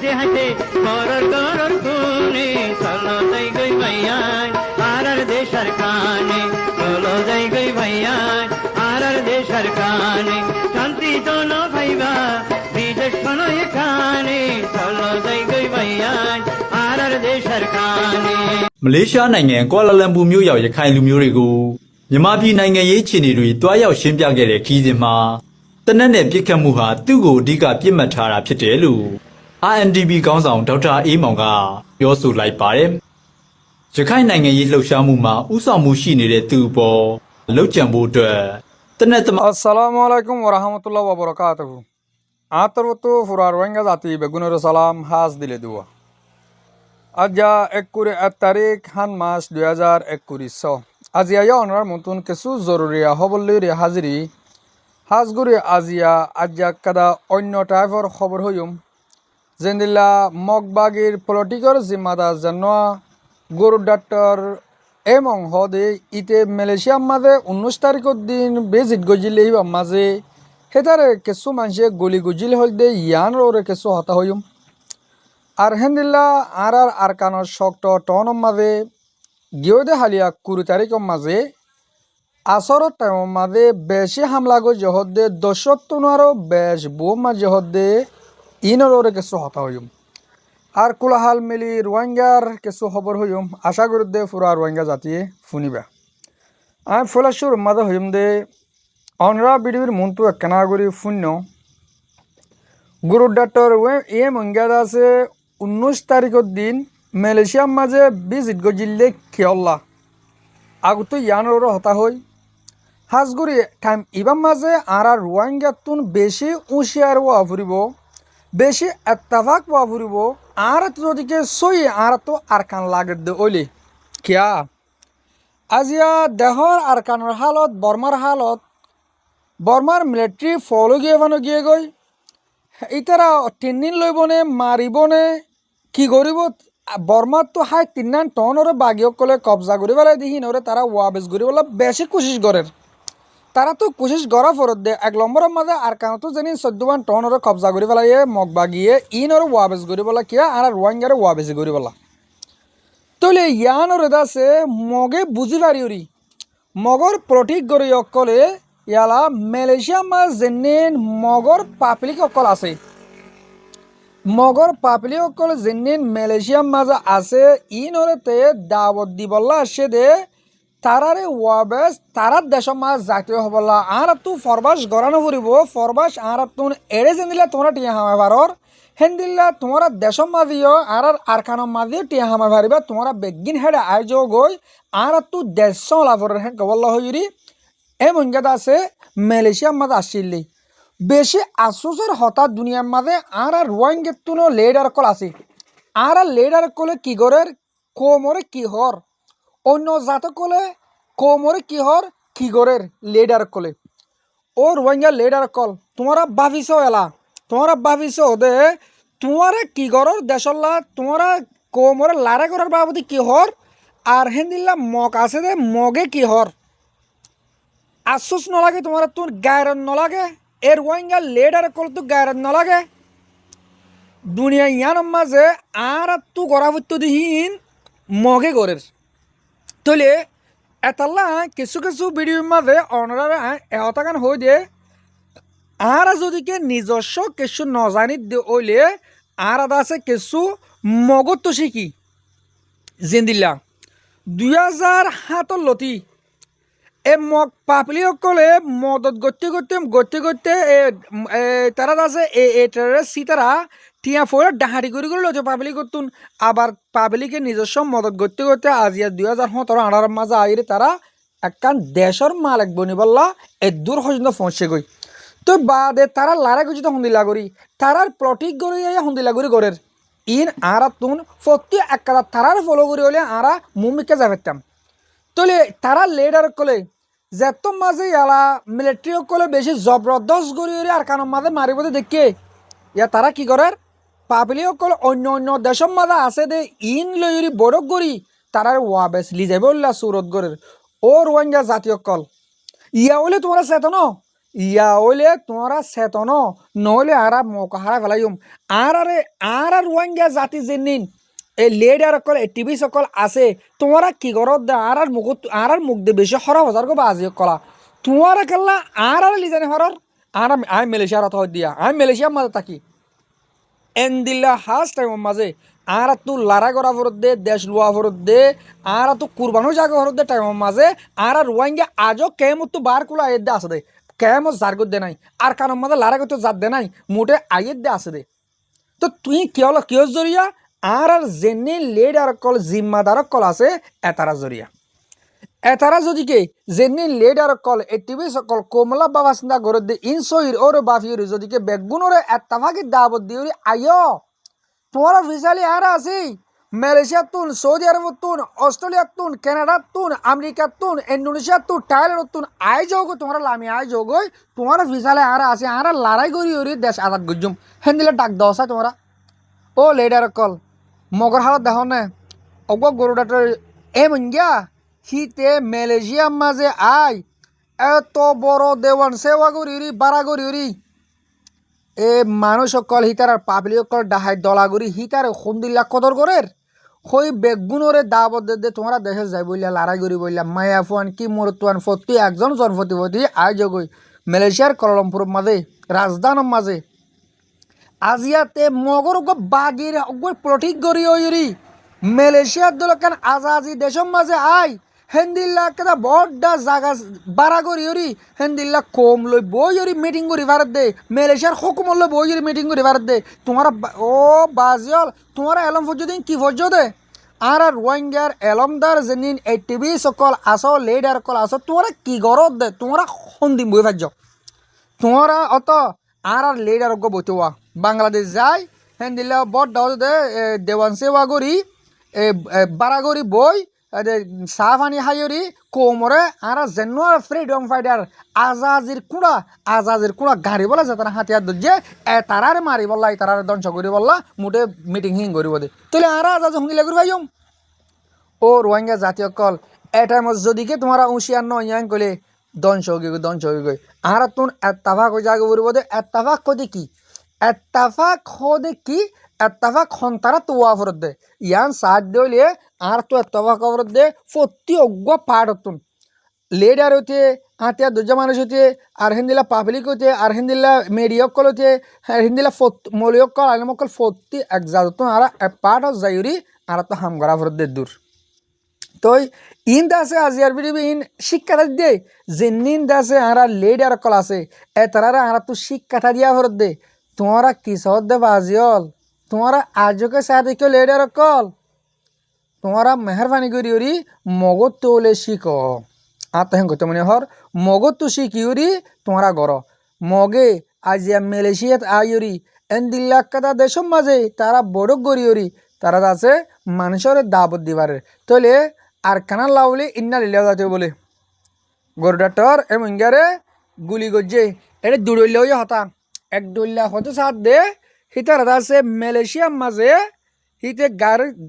হাসে হাসে করর করর খুনে চলো যাই গই ভাইয়ান আর দেশের কানে চলো যাই গই ভাইয়ান আর দেশের কানে শান্তি তো ন ভাইবা বিদেশ শোনো এখানে চলো যাই গই ভাইয়ান আর দেশের কানে မလေးရှားနိုင်ငံကွာလာလမ်ပူမြို့ရောက်ရခိုင်လူမျိုးတွေကိုမြန်မာပြည်နိုင်ငံရေးခြေအနေတွေတွားရောက်ရှင်းပြခဲ့တဲ့ခီးစဉ်မှာတနက်နဲ့ပြစ်ခတ်မှုဟာသူ့ကိုအဓိကပြစ်မှတ်ထားတာဖြစ်တယ်လို့ INDP ခေါင်းဆောင်ဒေါက်တာအေးမောင်ကပြောဆိုလိုက်ပါတယ်။ရခိုင်နိုင်ငံရေးလှုပ်ရှားမှုမှာဥဆောင်မှုရှိနေတဲ့သူ့ပေါ်လှုပ်ကြံဖို့အတွက်တနက်သမား আসসালামু আলাইকুম ওয়া রাহমাতুল্লাহি ওয়া বারাকাতুহু আতরতো ফুরার ওয়াঙ্গা জাতি বেগুনের সালাম হাজ দিলে দুয়া আজা 1 তারিখ হান মাস 2021 আজিয়া অনার মতন কিছু জরুরিয়া হবল্লির হাজিরি হাজগুরি আজিয়া আজা কাদা অন্য টাইপর খবর হইম জেন্দিল্লা মগবাগির পলিটিকর জিম্মাদার জানোয়া গরু ডাক্তার এবং হদে ইতে মালয়েশিয়ার মাঝে 19 তারিখের দিন বেজিট গজিলে মাঝে হেতারে কিছু মানুষে গলি গজিল হল দে ইয়ান ওরে কিছু হতা হইম আর হেন্দিল্লা আর কানোর শক্ত টনের মাঝে গিয়ে দে হালিয়া 20 তারিখের মাঝে আসরের টাইমের মাঝে বেশি হামলা গো জহর দে 10 টনারও বেশ বোম মাঝে হদে ইনর ওরে কিছু হতা হইম আর কোলাহাল মিলি রোহিঙ্গার কিছু খবর হইম আশা করি দে পুরা রোহিঙ্গা জাতিয়ে শুনিবা আমি ফলাশুর মাঝে হইম দে অনরা বিডিবির মনটো একখানা করি শূন্য গুরু ডাক্তার এ মঙ্গাদ আছে 19 তারিখের দিন মালয়েশিয়ার মাঝে ভিজিট গজিলে খেয়ল্লা আগতো ইয়ানোর হতা হই হাজগুড়ি টাইম ইবার মাঝে আর রোহিঙ্গাতুন বেশি উশিয়ার ওয়া ফুরিব বেশি এত্তাফাক ওয়া ফুরিব আর যদিকে সই আর তো আরকান লাগে দে ওইলে কিয়া আজিয়া দেহর আরকানোর হালত বর্মার মিলিটারি ফলো গিয়ে গই ইতারা 3 দিন লইবনে মারিবনে কি করিব বর্মার তো হাই 3 টনরে বাগিও কলে কবজা করি পেলাই দিহি নরে তারা ওয়াবেস করি বলে বেশি কোশিশ করে তারা তো কোশিশ করা ফরত দে 1 নম্বরের মাঝে আর কারণ তো জানি 14 টনরে কবজা করি পেলাই মগ বাগিয়ে ইনরে ওয়াবেস করি বলা কিয়া আর রোহিঙ্গারে ওয়াবেস করি বলা তলে ইয়ানরে দাসে মগে বুঝি পারিওরি মগর প্রতীক গরি অকলে ইয়ালা মালয়েশিয়া মাঝ জেনেন মগর পাবলিক অকল আছে মগর পাবলিক অকল জেনেন মালয়েশিয়া মাঝে আছে ইনরেতে দাওয়াত দিবল্লা আসে দে তারারে ওয়াবেস তারার দেশের মাঝ জাতীয় হবল্লা আর তু ফরবাস গড়ানো ফুরিব ফরবাস আর তুন এড়ে জেন্দিলা তোমরা টিয়া হামা ভারর হেন্দিল্লা তোমরা দেশের মাঝিও আর খানোর মাঝিও টিয়া হামা ভারিবা তোমরা বেগিন হেডে আয়োজ গই আর তু দেশ লাভরের হ্যাঁ কবল্লা হইরি এ মঙ্গাদ আছে মালয়েশিয়ার মাঝে আসছিলি বেশি আফসোসের হঠাৎ দুনিয়ার মাঝে আর রোহিঙ্গার তুনো লেডার কল আছে আর লেডার কলে কি গরের কোমরে কি হর অন্য জাত কলে কোমরে কি হর কি গরের লেডার কলে ও রোহিঙ্গা লেডার কল তোমরা ভাবিস এলা তোমরা ভাবিস দে তোমারে কি গরর দেশল্লা তোমরা কোমরে লারে করার বাবদি কি হর আর হেন্দিল্লা মগ আছে দে মগে কি হর আফসোস নলাগে তোমার তোর গায়ের নলাগে এর রোহিঙ্গা লেডার কল তো গায়ের নলাগে দুনিয়া ইয়ান মাঝে আর তু গড়া হইতো দিহীন মগে গড়ের তলে এতাল্লা কিছু কিছু ভিডিওর মাঝে অনারা এহতাকান হয়ে দিয়ে আর যদিকে নিজস্ব কিছু নজানি ওইলে আর আদা আছে কিছু মগত তো শিখি জিন্দিল্লা 2007 লতি এ মগ পাপলি সকলে মদত গতি তারা আছে এটারে সীতারা টিয়া ফোর ডাহারি করে লইতে পাবলিক করতুন আবার পাবলিকে নিজস্ব মদত গতি আজিয়া 2017-18 মাঝে আইরে তারা একখান দেশের মালিক বনি বললা এ দূর পর্যন্ত পৌঁছে গই তো বাদে তারা লারা গজিত হন্দিলা করি তারার প্রতীক গড়ি হন্দিলা করি গড়ের ইন আর তুন প্রতি একটা তারার ফলো করি হলে আরা মুমিকে যাবেতাম তলে তারা লেডার কলে যেত মাঝে ইয়ালা মিলিটারি কলে বেশি জবরদস্ত গড়ি আর কারণ মাঝে মারিব দেখে ইয়া তারা কি করে পাবলিক কল অন্য দেশের মাঝে আছে দে ইন লইরি বড় গড়ি তারার ওয়াবেস লি যাবে সুরত গড়ের ও রোহিঙ্গা জাতীয় কল ইয়া বলে তোমরা চেতন ইয়া হইলে তোমরা চেতন নহলে আর মৌকা হারা ফেলাইম আর রোহিঙ্গা জাতি যেনিন এই লেডার সকল টিভি সকল আছে তোমরা কি করত দে আর মুখ দে বেশি হরা হাজার গো বাজি কলা তোমরা কেলা আর লিজানি হরর আমি মালয়েশিয়ার অত দিয়া আমি মালয়েশিয়ার মাঝে থাকি এন্দিল্লা হাস টাইমের মাঝে আর তু লড়াই করা ফরত দে দেশ লোয়া ফরত দে আর তু কুরবানো জায়গা ফরত দে টাইমের মাঝে আর রোহিঙ্গা আজও কেমত তো বার কুলা আয়ের দে আছে দে কেমত জার দে নাই আর কারণ মাঝে লড়াই করতে জাত দে নাই মোটে আয়ের দে আছে দে তো তুই কি হলো কিয় জরিয়া আর যেনে লেডার কল জিম্মাদার কল আছে এতারা জরিয়া এতারা যদি কে যেনে লেডার কল এটিভি সকল কোমলা বাবা চিন্তা করে দে ইনসইর ওর বাফির যদি কে বেগুনরে এতাফাকি দাবত দিওরি আইয় তোমার ভিসালি আর আছে মালয়েশিয়া তুন সৌদি আরব তুন অস্ট্রেলিয়া তুন কানাডা তুন আমেরিকা তুন ইন্দোনেশিয়া তুন থাইল্যান্ড তুন আই যাওগো তোমার লামি আই যাওগো তোমার ভিসালে আর আছে আর লড়াই করি ওরি দেশ আজাদ গুজুম হেন্দিলে ডাক দশা তোমরা ও লেডার কল মগর হালত দেখো না অগ গরুডাটার এ মঞ্গা হিতে মালয়েশিয়ার মাঝে আই এত বড় দেওয়ান সেবা করি বাড়া করি এ মানুষ সকল হিতার আর পাবলিক সকল ডাহাই দলাগুড়ি হিতার খুন্দিল্লা কদর করে হই বেগুনরে দাবত দে তোমরা দেশে যাই বললা লড়াই করি বললা মায়া ফুয়ান কি মরতুয়ান ফতি একজন জনপতিপতি আই জগই মালয়েশিয়ার কলমপুর মাঝে রাজধানীর মাঝে আজিয়াতে মগর বাগির প্রঠিক গড়ি ওইরি মালয়েশিয়ার দলকান আজাজি দেশের মাঝে আই হেন্দিল্লা কেদা বড়টা জাগা বাড়া করি ওরি হেন্দিল্লা কম লই বই ওরি মিটিং করি ভারত দে মালয়েশিয়ার হুকুম লই বই ওরি মিটিং করি ভারত দে তোমার ও বাজিয়ল তোমার এলম ফজ্জ দিন কি ফজ্জ দে আর রোহিঙ্গার এলমদার যেনিন এই টিভি সকল আসো লেডার কল আসো তোমরা কি গরত দে তোমরা সন্দিম বই ভাজ্য তোমরা অত আর লেডার গো বইতোয়া বাংলাদেশ যাই হেন্দিল্লা বড় দাও দে দেওয়ান সেবা করি বারাগরি বই সাহানি হাইরি কোমরে আর যেন ফ্রিডম ফাইটার আজাজির কুড়া গাড়ি বলা যে তারা হাতিয়ার দে তারারে মারি বললা তারারে ধ্বংস করি বললা মুঠে মিটিং হিং করিব দে তাহলে আর আজাজ হুঙ্গিলে করি ভাইম ও রোহিঙ্গা জাতীয় কল এটার মধ্যে যদিকে তোমরা উঁশিয়ার নয়াং কলে ধ্বংস হয়ে গই আর তুন এত্তাফাক হয়ে যাগে বলব দে এত্তাফাক কদি কি এত্তাফাক হদে কি এত্তাফাক হন্তারা তো ওয়াফরত দে ইয়ান সাথ দিলে আর তো এত্তাফাক খবরত দে প্রতি অজ্ঞ পাঠ হতুন লেডার হতে আতিয়া দুজা মানুষ হতে আর হিন্দিলা পাবলিক হতে আর হিন্দিলা মেডিয়কল হতে আর হিন্দিলা মলিয়কল আলমকল প্রতি এক জাতন আর পাঠ যাইরি আর তো হাম করা ফরত দে দূর তো ইন দাসে আজিয়ার পৃথিবী ইন শিক্ষাটা দে যেনিন দাসে আর লেডার কল আছে এতারা আর তো শিক্ষাটা দিয়া ফরত দে তোমরা কিসত দে বাজিয়ল তোমরা আজকে সাথে কেউ লেডার কল তোমরা মেহরবানি করি মগত তোলে শিখ আত্মহ্যাং করতে মনে হর মগত তো শিখিওরি তোমরা গর মগে আজিয়া মালয়েশিয়াত আইরি এন্দিল্লা কাদা দেশের মাঝে তারা বড় গড়িওরি তারা আছে মানুষের দাবত দিবারে তাহলে আর কানা লাউলে ইন্না লিলা যাতে বলে গরুডাটর এমন গারে গুলি গজ্জে এটা দুড়ইলেও হতা এক ডল্লা হতে সাথ দে হিতার আছে মালয়েশিয়ার মাঝে হিতে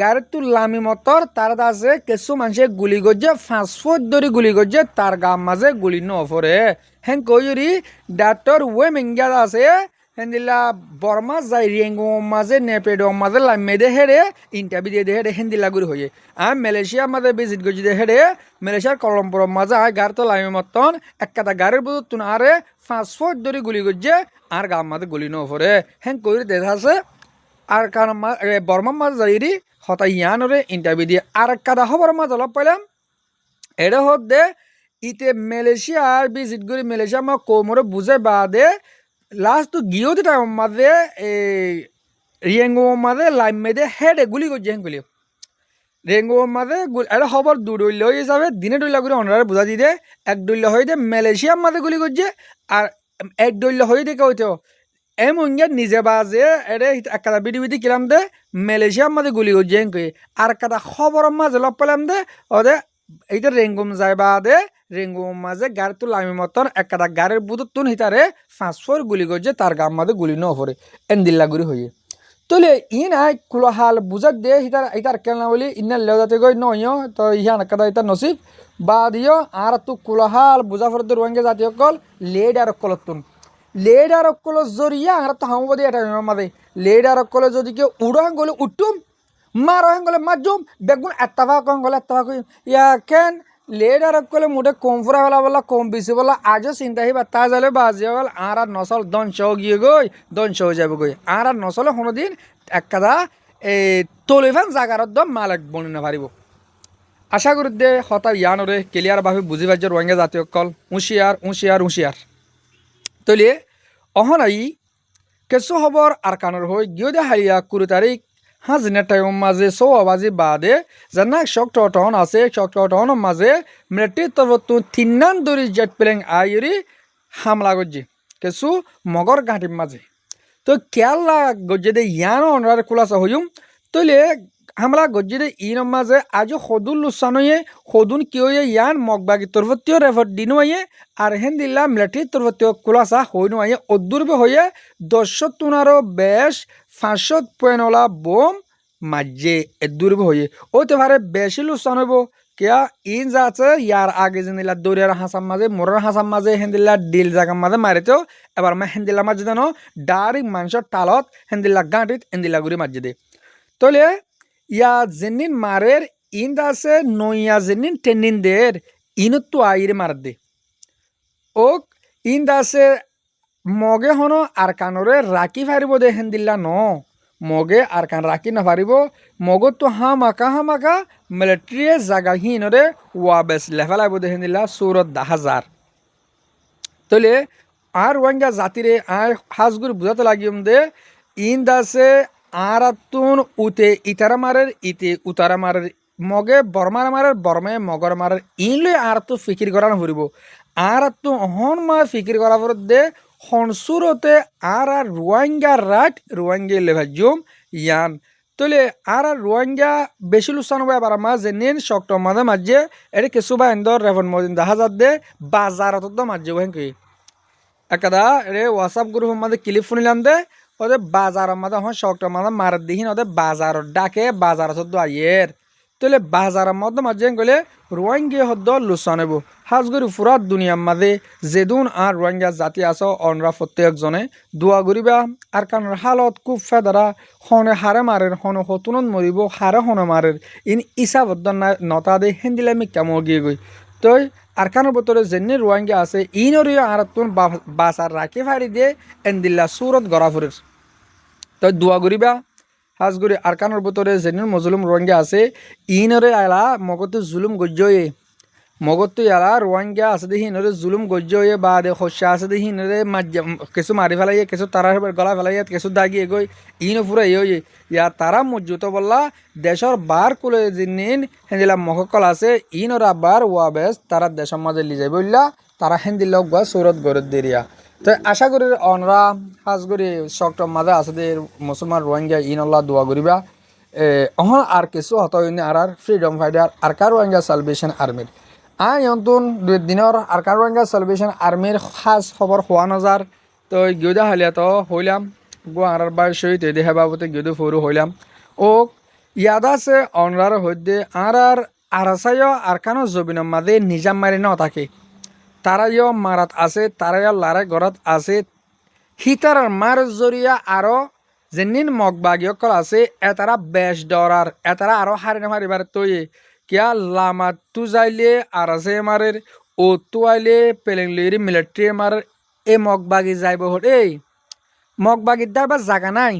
গাড়ি তো লামি মতর তার আছে কিছু মানুষে গুলি গজ্জে 5 ফুট ধরে গুলি গজ্জে তার গাম মাঝে গুলি নফরে হেন কইরি ডাক্তার ওয়ে মেঙ্গা আছে হেন্দিলা বর্মা যাই রেঙ্গো মাঝে নেপেডো মাঝে লামে দে হেরে ইন্টারভিউ দিয়ে দে হেরে হেন্দিলা গুরি হয়ে আর মালয়েশিয়ার মাঝে ভিজিট করছি দে হেরে মালয়েশিয়ার কলম্পুর মাঝে আয় গাড়ি তো লামি মতন একটা গাড়ির বুঝ তুন আরে 5 ফুট ধরে গুলি গজ্জে আর গাম মাঝে গুলি নফরে হেন কইরি দেখা আছে আর কারণ বর্মার মাঝে যাইরি হতা ইয়ানরে ইন্টারভিউ দিয়ে আর কাদা খবর মাঝে অলপ পাইলাম এটা হত দে ইতে মালয়েশিয়ার ভিজিট করি মালয়েশিয়া মা কোমরে বুঝে বাদে লাস্ট তো গিয়েও দিটা মাঝে রিয়েঙ্গো মাঝে লাইম মেদে হেডে গুলি করছে হেন গুলি রেঙ্গো মাঝে এটা খবর দু ডইলে হয়ে যাবে দিনে ডইলা করে অনারে বুঝা দিয়ে এক ডইলা হয়ে দে মালয়েশিয়ার মাঝে গুলি করছে আর এক ডইলা হয়ে দেখে হইতো এমন নিজে বাজে এটা একটা বিডি কিলাম দে মালয়েশিয়ার মাঝে গুলি করছে হেন কই আর একটা খবর মাঝে লপ পেলাম দে ওদের এইটা রেঙ্গুম যায় বা দে রেঙ্গুম মাঝে গাড়ি তো লামি মতন একটা গাড়ির বুধ তুন হিতারে 5 ফুট গুলি করছে তার গাম মাঝে গুলি ন ফরে এন্দিল্লা গুলি হয়ে তোলে ইন আই কুলহাল বুঝাক দে ইতার কেলনা বলি ইন্না লেওদাতে গই নয় তো ইহান কাদা ইতার নসিব বা দিও আর তু কুলহাল বুঝা ফরদ রোহিঙ্গা জাতীয় কল লেডার কলতুন লেডার কল জরিয়া আর তো হামবদি এটা মাদে লেডার কল যদি কেউ উড়াং গলে উঠুম মার গলে মাজুম বেগুন এত্তাফা কম গলে এত্তাফা কই ইয়া কেন লেডার কলে মুঠে কম ফুরা বলা কম বেশি বলা আজও চিন্তা হিবা তা যালে বাজে বল আর নসল ধ্বংস গিয়ে গই ধ্বংস হয়ে যাবে গই আর নসলে কোনোদিন একটা এই তলিফান জাগার দম মালিক বনি না পারিব আশা করি দে হঠাৎ ইয়ানরে ক্লিয়ারভাবে বুঝি পাইছে রোহিঙ্গা জাতীয় কল হুঁশিয়ার তলিয়ে অহনাই কিছু খবর আর কানের হয়ে গিয়ে দে হারিয়া 20 তারিখ হাজিনের টাইম মাঝে 6 বাজি বাদে জানা শক্টন আছে শক্টন মাঝে মিলিটারি তরফ তিনান দরি জেট প্লেন আইরি হামলা করছে কিছু মগর ঘাটির মাঝে তো কেলা গজ্জে দে ইয়ান অনরার খোলাসা হইম তলে হামলা গজ্জে দে ইন মাঝে আজ সদুল লুসানয়ে সদুন কিয় ইয়ান মগবাগি তরফতীয় রেফট দিনো আইয়ে আর হেন দিল্লা মিলিটারি তরফতীয় খোলাসা হইনো আইয়ে অদূরবে হয়ে 10 টুনারও বেশ 500 পয়েন্টওয়ালা বোম মাঝে দূরবে হয়ে ওতে পারে বেশি লুসান হইব কেয়া ইন যা আছে ইয়ার আগে যেদিলা দৌড়িয়ার হাসাম মাঝে মোরের হাসাম মাঝে হেন্দিল্লা ডিল জাগার মাঝে মারিতেও এবার মা হেন্দিল্লা মাঝে দেন ডাইরেক্ট মানুষের টালত হেন্দিল্লা গাঁটিত হেন্দিল্লা গুড়ি মাঝে দে তলে ইয়া যেনিন মারের ইন আছে নইয়া যেনিন টেনিন দের ইনত তো আইরে মার দে ও ইন আছে মগে হনো আর কানরে রাখি ফারিব দে হেন্দিল্লা ন মগে আর কান রাখি না পারিব মগত তো হামাকা মিলিটারি জাগা হিনরে ওয়াবেস লেফেলাইব দে হেন্দিল্লা সুরত 10,000 তলে আর রোহিঙ্গা জাতিরে আর হাজগুড়ি বুঝাতে লাগিম দে ইন দাসে আর তুন উতে ইতারা মারের ইতে উতারা মারের মগে বর্মার মারের বর্মে মগর মারের ইন লই আর তো ফিকির করা নফরিব আর তো হন মা ফিকির করা পর দে হনসুরতে আর রোহিঙ্গা রাট রোহিঙ্গা লেভাজুম ইয়ান তলে আর রোহিঙ্গা বেশি লুসান হবে আবার মা যে নিন শক্ত মাঝে মাঝে এটা কিছু বা এন্দর রেফন মদিন 10,000 দে বাজারত মাঝে ওহেন কি একদা রে হোয়াটসঅ্যাপ গ্রুপের মধ্যে ক্লিপ শুনিলাম দে ওদের বাজারের মধ্যে হন শক্ত মাঝে মার দিহিন ওদের বাজার ডাকে বাজার সদ্য আইয়ের তলে বাজারের মধ্যে মাঝে গেলে রোহিঙ্গা হদ্দ লুসান হইব হাজগুড়ি ফুরাত দুনিয়ার মাঝে যেদুন আর রোহিঙ্গা জাতি আস অনরা প্রত্যেকজনে দোয়া করিবা আর কারণ হালত খুব ফেদারা হনে হারে মারের হনে হতুনত মরিব হারে হনে মারের ইন ইসাবদ্ধ নতা দে হেন্দিলামি কেমন গিয়ে গই তই আর কানের ভিতরে যেনি রোহিঙ্গা আছে ইনরিও আর তুন বাসার রাখি ফাড়ি দিয়ে এন্দিল্লা সুরত গড়াফুরের তই দোয়া করিবা হাজগুড়ি আর কানের ভিতরে যেনি মজলুম রোহিঙ্গা আছে ইনরে আলা মগতে জুলুম গজ্জয়ে মগতো ইয়ালা রোহিঙ্গা আছে দেখি ইনরে জুলুম গজ্জয়ে বা দে খসা আছে দেখি ইনরে কিছু মারি ফেলাইয়ে কিছু তারা গলা ফেলাইয়ে কিছু দাগি এগোয় ইনো ফুরা ইয়ে ইয়া তারা মজুত বললা দেশর বার কুলে জিনিন হেন্দিলা মহকল আছে ইনরা বার ওয়াবেস তারা দেশের মাঝে লি যাই বললা তারা হেন্দিলা গা সুরত গরত দেরিয়া তো আশা করি অনরা হাজগুড়ি শক্ত মাঝে আছে দে মুসলমান রোহিঙ্গা ইনল্লা দোয়া করিবা অহন আর কিছু হত আর ফ্রিডম ফাইটার আর কার রোহিঙ্গা সালভেশন আর্মির নতুন 2 দিনের আর কার রোহিঙ্গা সালভেশন আর্মির খাস খবর হওয়া নজার তো গিয়ে হালিয়া তো হইলাম আর বার সহিত দেহা বাবতে গিয়ে ফরু হইলাম ও ইয়াদ আছে অনরার হইতে আর আরাসায় আর কানো জবিনের মাঝে নিজাম মারি ন থাকে তারাইও মারাত আছে তারাইও লারে গড়ত আছে হিতার মার জরিয়া আরো যেনিন মগবাগীসকল আছে এতারা বেশ ডরার এতারা আরো হারিনে মারিবার তৈয়ে কিয়া লামা তু যাইলে আর আছে মারের ও তু আইলে পেলেংলিরি মিলিটারি মারের এ মগবাগি যাইব হট এই মগবাগির দাবার জাগা নাই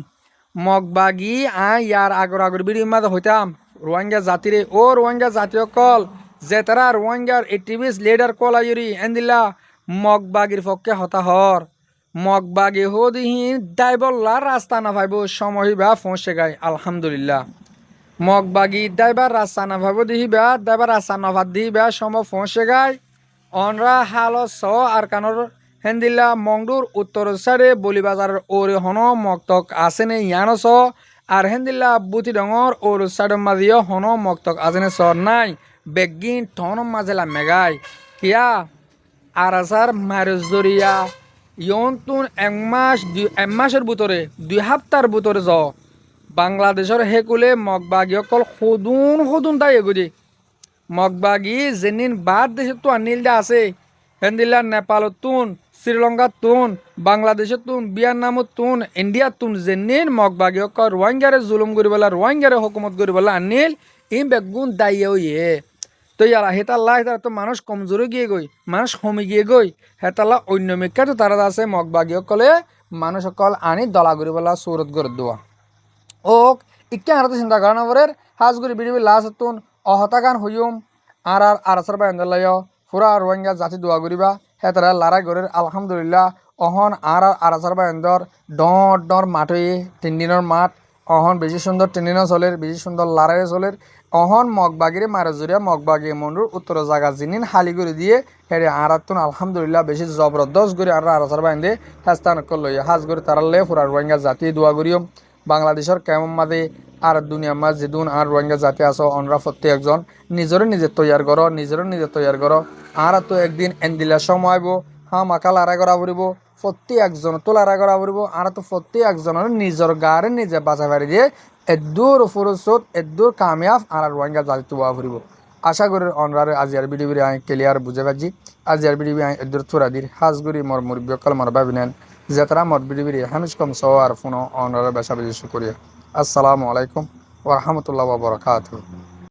মগবাগি ইয়ার আগর বিড়ির মাঝে হইতাম রোহিঙ্গা জাতিরে ও রোহিঙ্গা জাতীয় কল যে তারা রোহিঙ্গার এটিভিস লিডার কল আইরি এন্দিল্লা মগবাগির পক্ষে হতাহর মগবাগি হদিহীন দাইবল্লা রাস্তা না ভাইব সময় বা পৌঁছে গায় আলহামদুলিল্লাহ মগবাগি দাইবার রাস্তা না ভাইব দিহিবা দাইবার রাস্তা না ভাত দিহিবা সময় পৌঁছে গায় অনরা হাল স আর কানর হেন্দিল্লা মংডুর উত্তর সাইডে বলিবাজারের ওরে হন মক্তক আসেনে ইয়ানস আর হেন্দিল্লা বুতি ডঙর ওর সাইডের মাঝিও হন মক্তক আসেনে সর নাই বেগিন টন মাজেলা মেগায় কিয়া আর আসার মারজরিয়া ইয়ন্তুন এক মাসের ভিতরে 2 সপ্তাহের ভিতরে বাংলাদেশের হেকুলে মগবাগী অকল সদুন তাই এগুদি মগবাগী যেনিন বাদ দেশে তো আনিল দে আছে হেন্দিল্লা নেপালত তুন শ্রীলঙ্কাত তুন বাংলাদেশত তুন ভিয়েতনামত তুন ইন্ডিয়াত তুন যেনিন মগবাগী অকল রোহিঙ্গারে জুলুম করি বলা রোহিঙ্গারে হুকুমত করি বলা আনিল ইম বেগুন দাইয়ে ইয়ে তো ইয়ারা হেতাল্লা হেতারা তো মানুষ কমজোরে গিয়ে গই মানুষ কমে গিয়ে গই হেতাল্লা অন্য মেকা তো তারা আছে মগবাগী অকলে মানুষ অকল আনি দলা করি বলা সুরত করে দেওয়া ওক ইকে আর চিন্তা করা নবরের হাজগুড়ি বিড়ি লাশ তুন অহতাগান হইম আর আরাসার বায়ন্দলায় পুরা রোহিঙ্গা জাতি দোয়া করিবা হেতারা লারাই গরের আলহামদুলিল্লাহ অহন আর আরাসার বায়ন্দর ডর মাঠ হয়ে 3 দিনের মাঠ অহন বেশি সুন্দর 3 দিনও চলের বেশি সুন্দর লারাই চলের অহন মগবাগিরে মারা জুড়িয়া মগবাগি মন্ডুর উত্তর জায়গা জিনিন হালি করে দিয়ে হেরে আরাতুন আলহামদুলিল্লাহ বেশি জবরদস্ত করে আর আরাসার বায়ন্দে হেস্তান করলই হাজ করে তারালে পুরা রোহিঙ্গা জাতি দোয়া করিম বাংলাদেশের কেমন মাদে আর দুনিয়া মাঝ যেদুন আর রোহিঙ্গা জাতি আছো অনরা প্রত্যেকজন নিজে তৈয়ার করো আর তো একদিন এন্দিলা সময় আইব মাকা লারা করা পড়ব প্রত্যেকজন তো লারা করা পড়ব আর তো প্রত্যেকজনের নিজের গাড়ি নিজে বাঁচা পারি দিয়ে এদূর ফুরুসত এদূর কামিয়াব আর রোহিঙ্গা জাতি তোয়া ফুরিব আশা করি অনরারে আজিয়ার বিডিবিরি আই ক্লিয়ার বুঝে পাচ্ছি আজিয়ার বিডিবি আই এদূর থুরাদির হাজগুড়ি মর মুরব্বী মর ভাবিনেন যেতারা মর বিডিবিরি হামিজ কম সহ আর ফোন অনরারে বেশা বেশি শুকরিয়া আসসালামু আলাইকুম ওয়া রাহমাতুল্লাহি ওয়া বারাকাতুহু